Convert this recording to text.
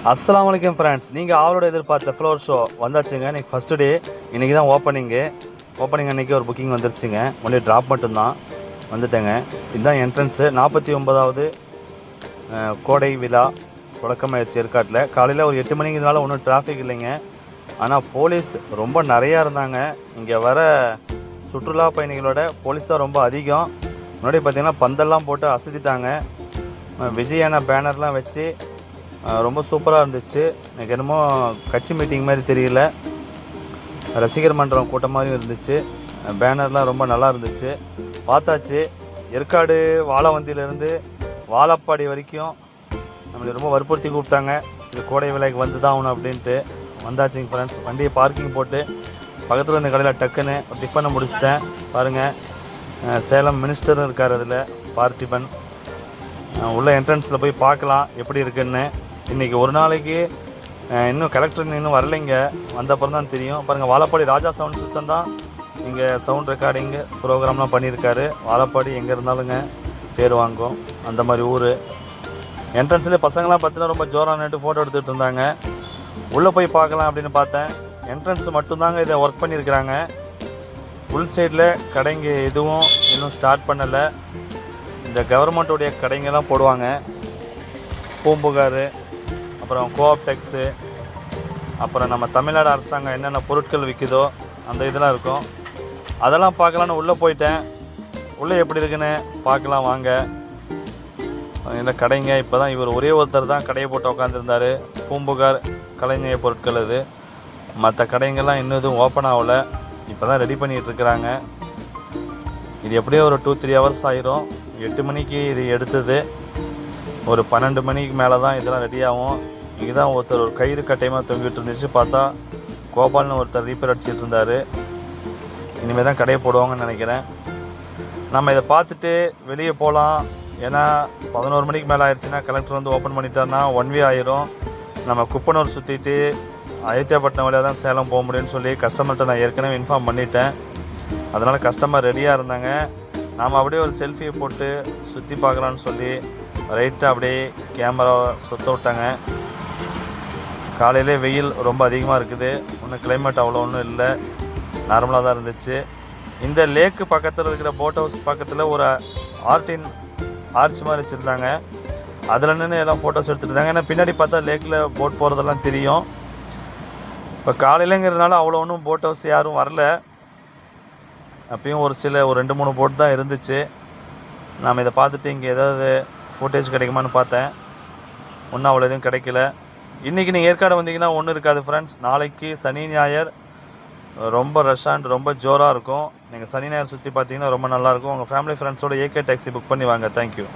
அஸ்ஸலாமு அலைக்கும் ஃப்ரெண்ட்ஸ், நீங்கள் ஆவலோட எதிர்பார்த்த ஃப்ளவர் ஷோ வந்தாச்சுங்க. இன்றைக்கி ஃபஸ்ட்டு டே. இன்றைக்கி தான் ஓப்பனிங் அன்றைக்கி ஒரு புக்கிங் வந்துருச்சுங்க. ஒன்லி ட்ராப் மட்டும்தான். வந்துட்டேங்க. இதுதான் என்ட்ரன்ஸு. 49வது கோடை விழா தொடக்கமாயிடுச்சு ஏற்காட்டில். காலையில் ஒரு 8 மணிங்கிறதுனால ஒன்றும் டிராஃபிக் இல்லைங்க. ஆனால் போலீஸ் ரொம்ப நிறையா இருந்தாங்க. இங்கே வர சுற்றுலா பயணிகளோட போலீஸ் தான் ரொம்ப அதிகம். முன்னாடி பார்த்திங்கன்னா பந்தெல்லாம் போட்டு அசதிட்டாங்க. விஜயான பேனர்லாம் வச்சு ரொம்ப சூப்பராக இருந்துச்சு. எனக்கு என்னமோ கட்சி மீட்டிங் மாதிரி தெரியல, ரசிகர் மன்றம் கூட்டம் மாதிரியும் இருந்துச்சு. பேனர்லாம் ரொம்ப நல்லா இருந்துச்சு. பார்த்தாச்சு. ஏற்காடு வாழவந்தியிலேருந்து வாழப்பாடி வரைக்கும் நம்மளை ரொம்ப வற்புறுத்தி கூப்பிட்டாங்க. சரி, கோடை விலைக்கு வந்து தான் ஆகணும் அப்படின்ட்டு வந்தாச்சுங்க ஃப்ரெண்ட்ஸ். வண்டியை பார்க்கிங் போட்டு பக்கத்தில் இருந்த கடையில் டக்குன்னு ஒரு டிஃபனை முடிச்சிட்டேன். பாருங்கள், சேலம் மினிஸ்டரும் இருக்கார் அதில், பார்த்திபன். உள்ள என்ட்ரன்ஸில் போய் பார்க்கலாம் எப்படி இருக்குன்னு. இன்றைக்கி ஒரு நாளைக்கு இன்னும் கலெக்டர் இன்னும் வரலைங்க. வந்தப்பறம் தான் தெரியும். பாருங்கள், வாழப்பாடி ராஜா சவுண்ட் சிஸ்டம் தான் இங்கே சவுண்ட் ரெக்கார்டிங்கு ப்ரோக்ராம்லாம் பண்ணியிருக்காரு. வாழப்பாடி எங்கே இருந்தாலுங்க பேர் வாங்கும், அந்த மாதிரி ஊர். என்ட்ரன்ஸ்லேயே பசங்களாம் பார்த்தீங்கன்னா ரொம்ப ஜோராக நின்று ஃபோட்டோ எடுத்துகிட்டு இருந்தாங்க. உள்ளே போய் பார்க்கலாம் அப்படின்னு பார்த்தேன். என்ட்ரன்ஸ் மட்டும்தாங்க இதை ஒர்க் பண்ணியிருக்கிறாங்க. உள் சைடில் கடைங்க எதுவும் இன்னும் ஸ்டார்ட் பண்ணலை. இந்த கவர்மெண்ட்டுடைய கடைங்கெல்லாம் போடுவாங்க. பூம்புகார், அப்புறம் கோஆப்டெக்ஸு, அப்புறம் நம்ம தமிழ்நாடு அரசாங்கம் என்னென்ன பொருட்கள் விற்குதோ அந்த இதெல்லாம் இருக்கும். அதெல்லாம் பார்க்கலான்னு உள்ளே போயிட்டேன். உள்ளே எப்படி இருக்குன்னு பார்க்கலாம் வாங்க. இல்லை கடைங்க இப்போ தான் இவர் ஒரே ஒருத்தர் தான் கடையை போட்டு உட்காந்துருந்தார். பூம்புகார் கலைஞர் பொருட்கள் இது. மற்ற கடைங்கெல்லாம் இன்னும் எதுவும் ஓப்பன் ஆகலை. இப்போ தான் ரெடி பண்ணிகிட்ருக்குறாங்க. இது எப்படியோ ஒரு 2-3 ஹவர்ஸ் ஆயிரும். 8 மணிக்கு இது எடுத்தது. ஒரு 12 மணிக்கு மேலே தான் இதெல்லாம் ரெடியாகும். இங்கே தான் ஒருத்தர் ஒரு கயிறு கட்டையமாக தொங்கிட்டு இருந்துச்சு. பார்த்தா கோபால்னு ஒருத்தர் ரீப்பேர் அடிச்சிட்டு இருந்தார். இனிமேல் தான் கடையை போடுவாங்கன்னு நினைக்கிறேன். நம்ம இதை பார்த்துட்டு வெளியே போகலாம். ஏன்னா 11 மணிக்கு மேலே ஆயிடுச்சுன்னா கலெக்டர் வந்து ஓப்பன் பண்ணிட்டாருன்னா 1 வே ஆயிரும். நம்ம குப்பனூர் சுற்றிட்டு அயோத்தியாப்பட்டினம் வழியாக தான் சேலம் போக முடியும்னு சொல்லி கஸ்டமர்கிட்ட நான் ஏற்கனவே இன்ஃபார்ம் பண்ணிட்டேன். அதனால் கஸ்டமர் ரெடியாக இருந்தாங்க. நாம் அப்படியே ஒரு செல்ஃபியை போட்டு சுற்றி பார்க்கலான்னு சொல்லி ரைட்டாக அப்படியே கேமரா சுற்ற விட்டாங்க. காலையிலே வெயில் ரொம்ப அதிகமாக இருக்குது. ஒன்றும் கிளைமேட் அவ்வளோ ஒன்றும் இல்லை, நார்மலாக தான் இருந்துச்சு. இந்த லேக்கு பக்கத்தில் இருக்கிற போட் ஹவுஸ் பக்கத்தில் ஒரு ஆர்ச் மாதிரி வச்சுருந்தாங்க. அதில் நின்று எல்லாம் ஃபோட்டோஸ் எடுத்துகிட்டு இருந்தாங்க. ஏன்னா பின்னாடி பார்த்தா லேக்கில் போட் போகிறதெல்லாம் தெரியும். இப்போ காலையிலங்கிறதுனால அவ்வளோ ஒன்றும் போட் ஹவுஸ் யாரும் வரல. அப்பயும் ஒரு 2-3 போட் தான் இருந்துச்சு. நாம் இதை பார்த்துட்டு இங்கே ஏதாவது ஃபுட்டேஜ் கிடைக்குமான்னு பார்த்தேன். ஒன்றும் அவ்வளோ எதுவும் கிடைக்கல. இன்றைக்கி நீங்கள் ஏற்காடு வந்தீங்கன்னா ஒன்றும் இருக்காது ஃப்ரெண்ட்ஸ். நாளைக்கு சனி ஞாயிறு ரொம்ப ரஷ்ஷாண்ட் ரொம்ப ஜோராக இருக்கும். நீங்கள் சனி ஞாயிறு சுற்றி பார்த்தீங்கன்னா ரொம்ப நல்லாயிருக்கும். உங்கள் ஃபேமிலி ஃப்ரெண்ட்ஸோட ஏகே டாக்ஸி புக் பண்ணி வாங்க. தேங்க்யூ.